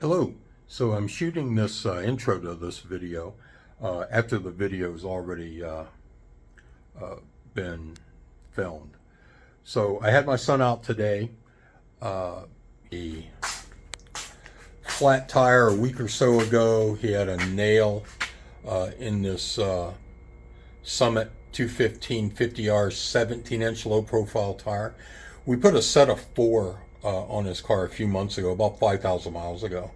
Hello. So I'm shooting this intro to this video after the video's already been filmed. So I had my son out today. He flat tire a week or so ago. He had a nail in this Summit 215 50R 17-inch low profile tire. We put a set of 4 on his car a few months ago, about 5,000 miles ago.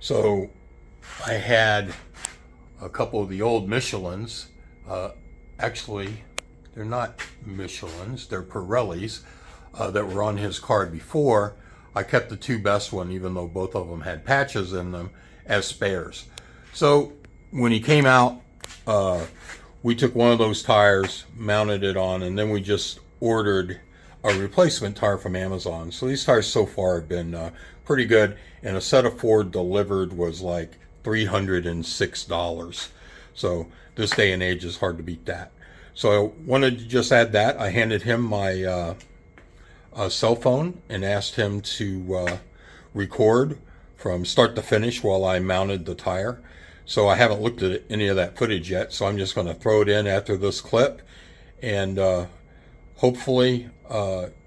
So I had a couple of the old Michelins. Actually, they're not Michelins, they're Pirellis that were on his car before. I kept the 2 best one, even though both of them had patches in them, as spares. So when he came out, we took one of those tires, mounted it on, and then we just ordered a replacement tire from Amazon. So these tires so far have been pretty good, and a set of 4 delivered was like $306. So this day and age is hard to beat that. So I wanted to just add that. I handed him my cell phone and asked him to record from start to finish while I mounted the tire. So I haven't looked at any of that footage yet, so I'm just going to throw it in after this clip, and hopefully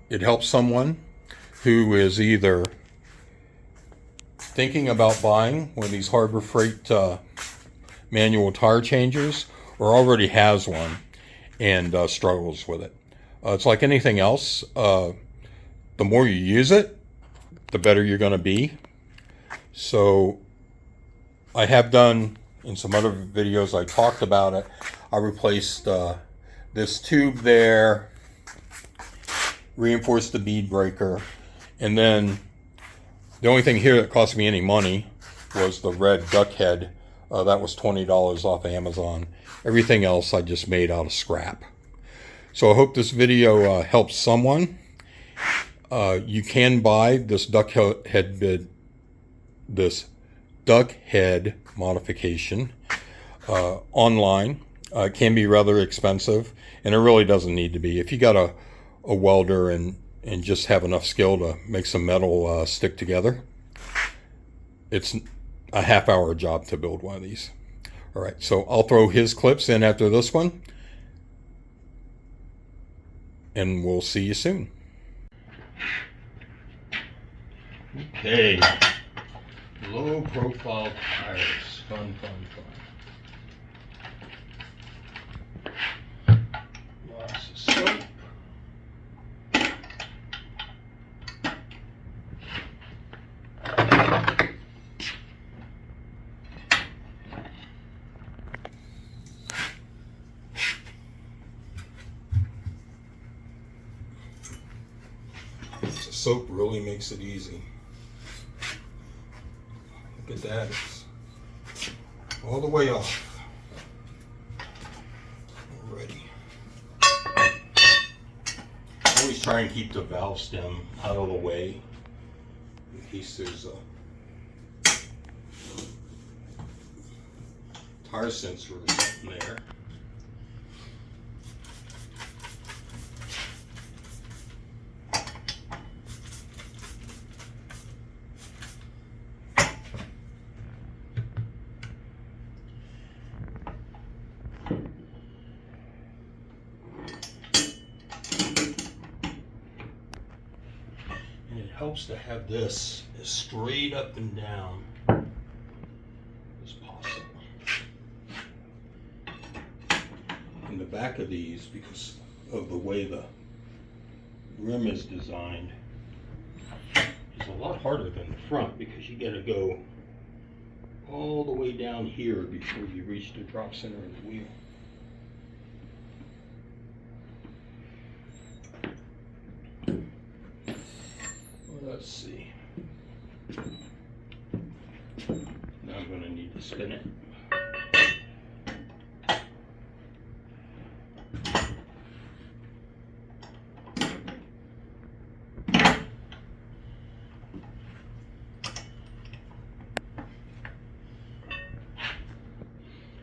it helps someone who is either thinking about buying one of these Harbor Freight manual tire changers, or already has one and struggles with it. It's like anything else. The more you use it, the better you're going to be. So I have done, in some other videos I talked about it, I replaced this tube there, reinforced the bead breaker, and then the only thing here that cost me any money was the red duck head. That was $20 off Amazon. Everything else I just made out of scrap. So I hope this video helps someone. You can buy this duck head modification online. It can be rather expensive, and it really doesn't need to be. If you got a welder and just have enough skill to make some metal stick together, it's a half-hour job to build one of these. All right, so I'll throw his clips in after this one, and we'll see you soon. Okay, low profile tires, fun. Lots of soap. The soap really makes it easy. Look at that, it's all the way off already. Always try and keep the valve stem out of the way in case there's a tire sensor or something there. It helps to have this as straight up and down as possible. In the back of these, because of the way the rim is designed, is a lot harder than the front, because you got to go all the way down here before you reach the drop center of the wheel. Let's see. Now I'm going to need to spin it.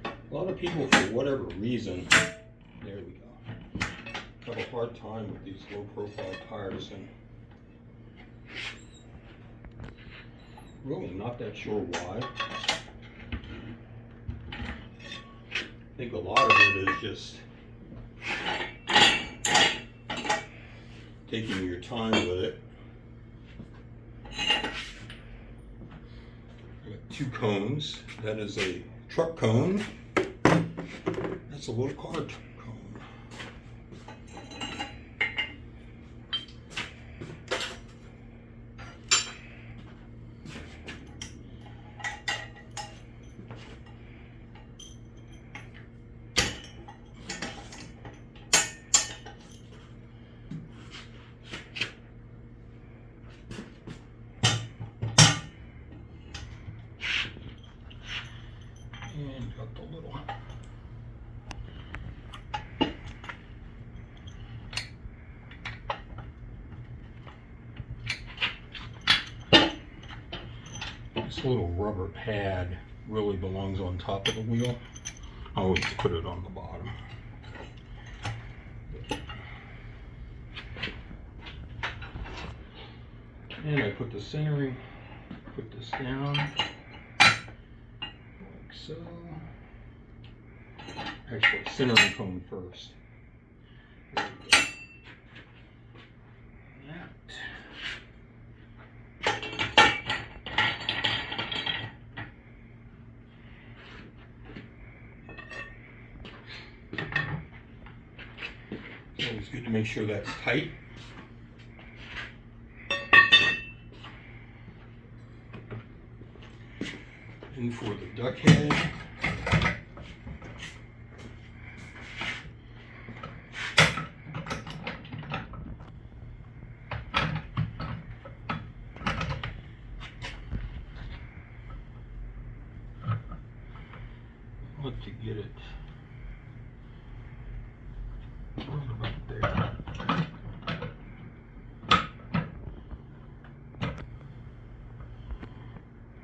A lot of people, for whatever reason, there we go, have a hard time with these low profile tires, and Really not that sure why. I think a lot of it is just taking your time with it. I got 2 cones. That is a truck cone. That's a little car cone. And got the little this little rubber pad really belongs on top of the wheel. I always put it on the bottom. And I put the centering, put this down like so. Actually, centering cone first. There we go. It's always good to make sure that's tight. And for the duck head, look to get it right about there.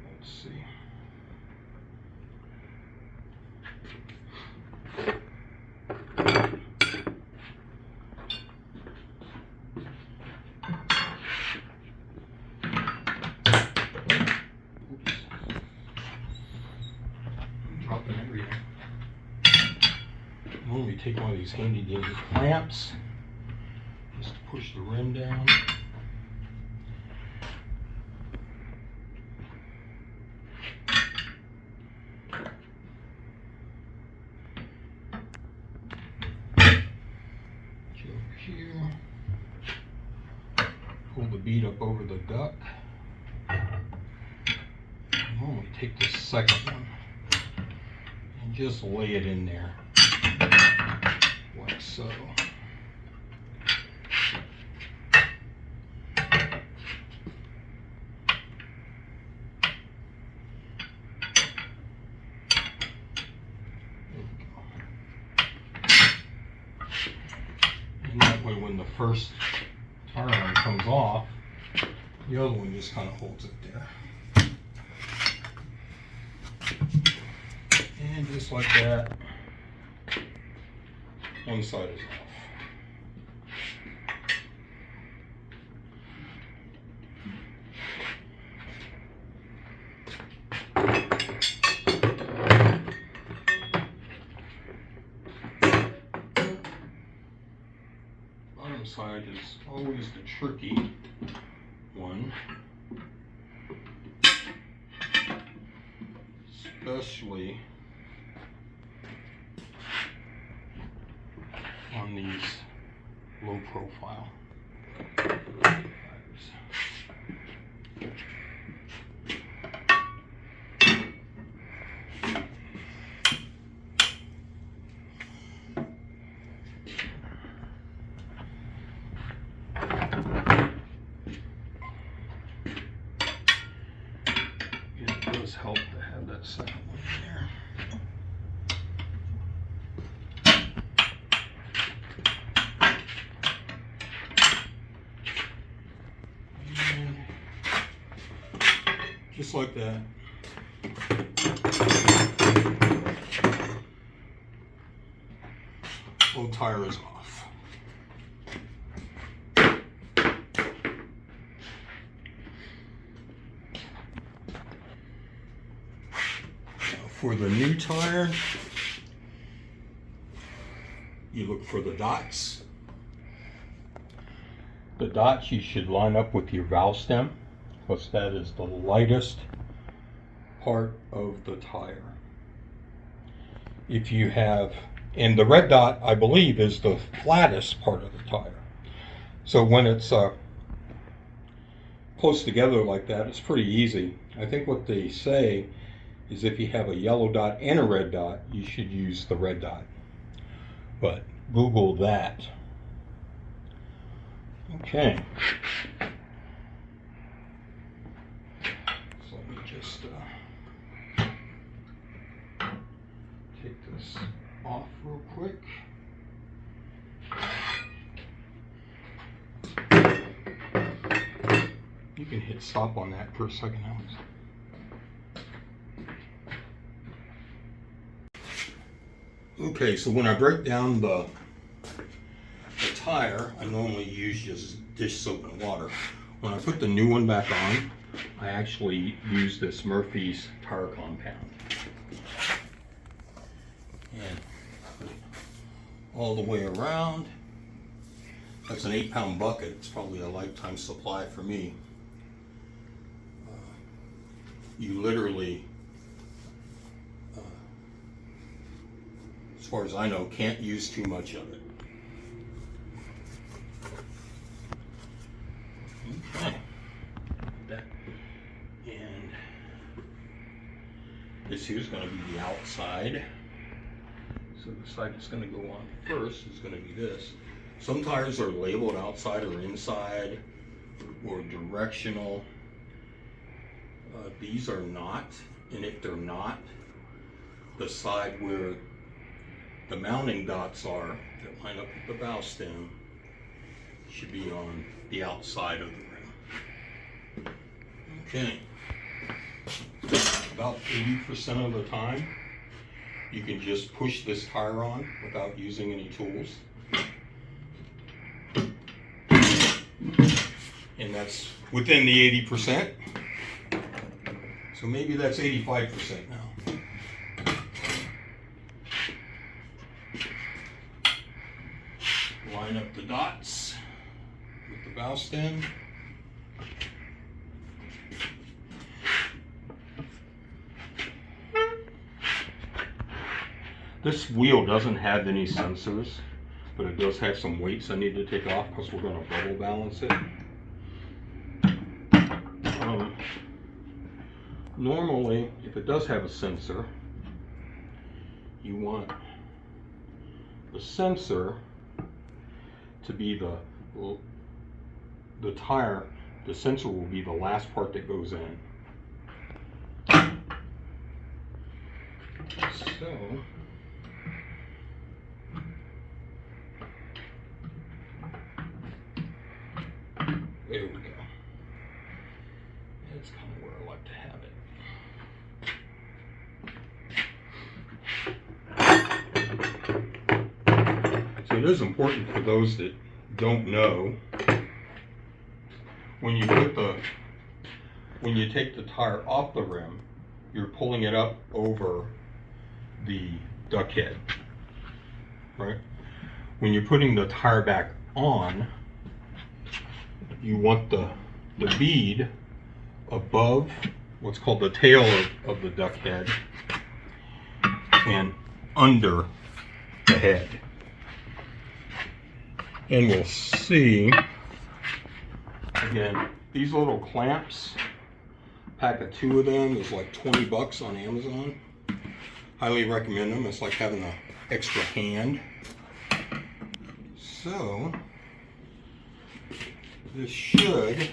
Let's see. Dropping everything. Then we take one of these handy dandy clamps just to push the rim down. Over here. Pull the bead up over the duck. And then we take the second one and just lay it in there like so. And that way when the first tire iron comes off, the other one just kind of holds it there. And just like that, one side is off. Bottom side is always the tricky one, especially on these low profile tires. It does help to have that second one in there. Just like that. Both tires off. For the new tire, you look for the dots. The dots you should line up with your valve stem, because that is the lightest part of the tire. If you have, and the red dot I believe is the flattest part of the tire. So when it's close together like that, it's pretty easy. I think what they say is if you have a yellow dot and a red dot, you should use the red dot. But Google that. Okay. So let me just take this off real quick. You can hit stop on that for a second, Alex. Okay, so when I break down the tire, I normally use just dish soap and water. When I put the new one back on, I actually use this Murphy's tire compound. And put it all the way around. That's an 8-pound bucket. It's probably a lifetime supply for me. You literally, as far as I know, can't use too much of it. Okay. That. And this here is going to be the outside. So the side that's going to go on first is going to be this. Some tires are labeled outside or inside or directional. These are not, and if they're not, the side where the mounting dots are that line up with the valve stem should be on the outside of the rim. Okay. About 80% of the time, you can just push this tire on without using any tools. And that's within the 80%. So maybe that's 85% now. Line up the dots with the valve stem. This wheel doesn't have any sensors, but it does have some weights I need to take off because we're going to bubble balance it. Normally, if it does have a sensor, you want the sensor to be the tire. The sensor will be the last part that goes in. So, there we go. That's kind of where I like to have it. So it is important for those that don't know, when you take the tire off the rim, you're pulling it up over the duck head, right? When you're putting the tire back on, you want the bead above what's called the tail of the duck head and under the head. And we'll see, again, these little clamps, pack of 2 of them is like 20 bucks on Amazon. Highly recommend them. It's like having an extra hand. So, this should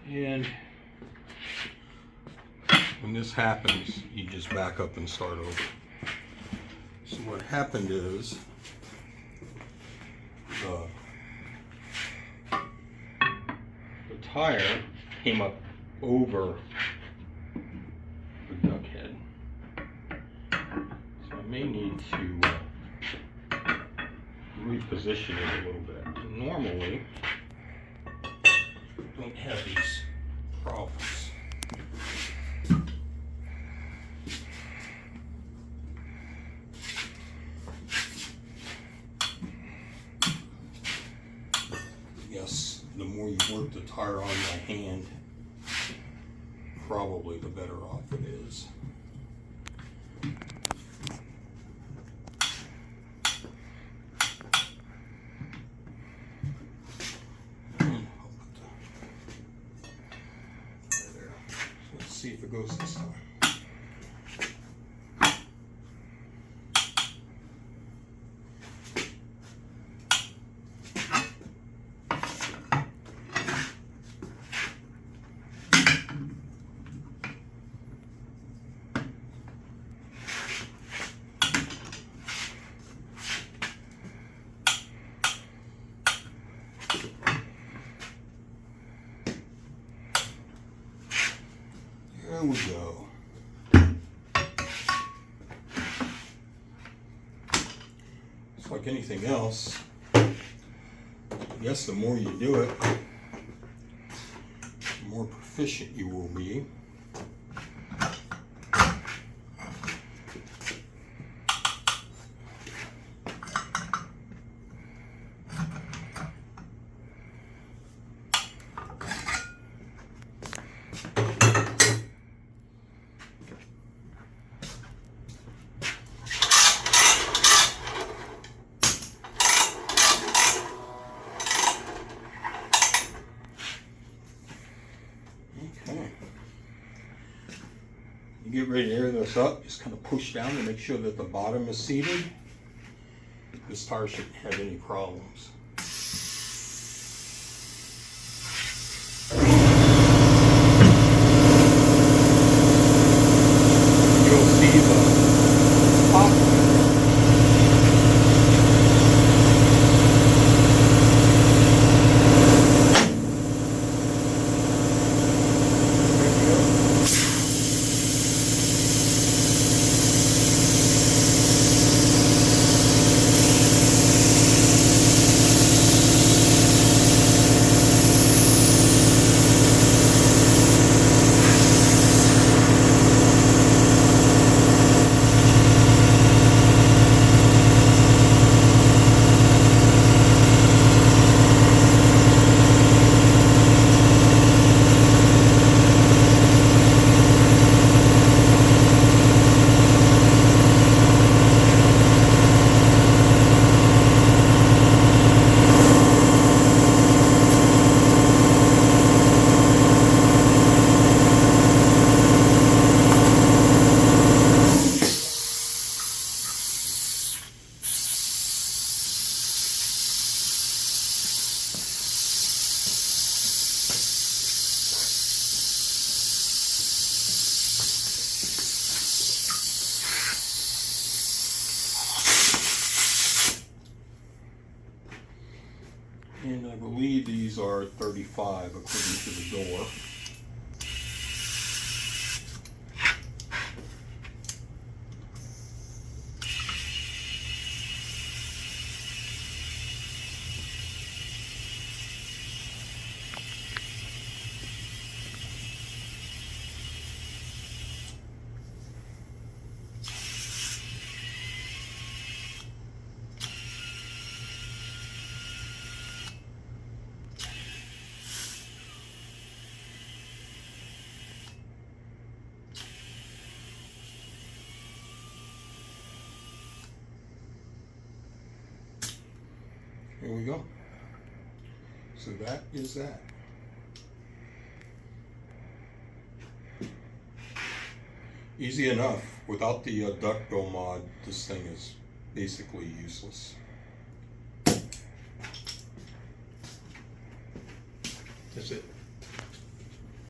and when this happens, you just back up and start over. So what happened is the tire came up over the duck head. So I'm may need to reposition it a little bit. Normally, don't have these problems. Yes, the more you work the tire on by hand, probably the better off it is. Let's see if it goes this time. There we go. It's like anything else. I guess the more you do it, the more proficient you will be. Okay. You get ready to air this up, just kind of push down to make sure that the bottom is seated. This tire shouldn't have any problems. You'll see the top. And I believe these are 35 according to the door. Here we go. So that is that. Easy enough. Without the duckbill mod, this thing is basically useless. That's it.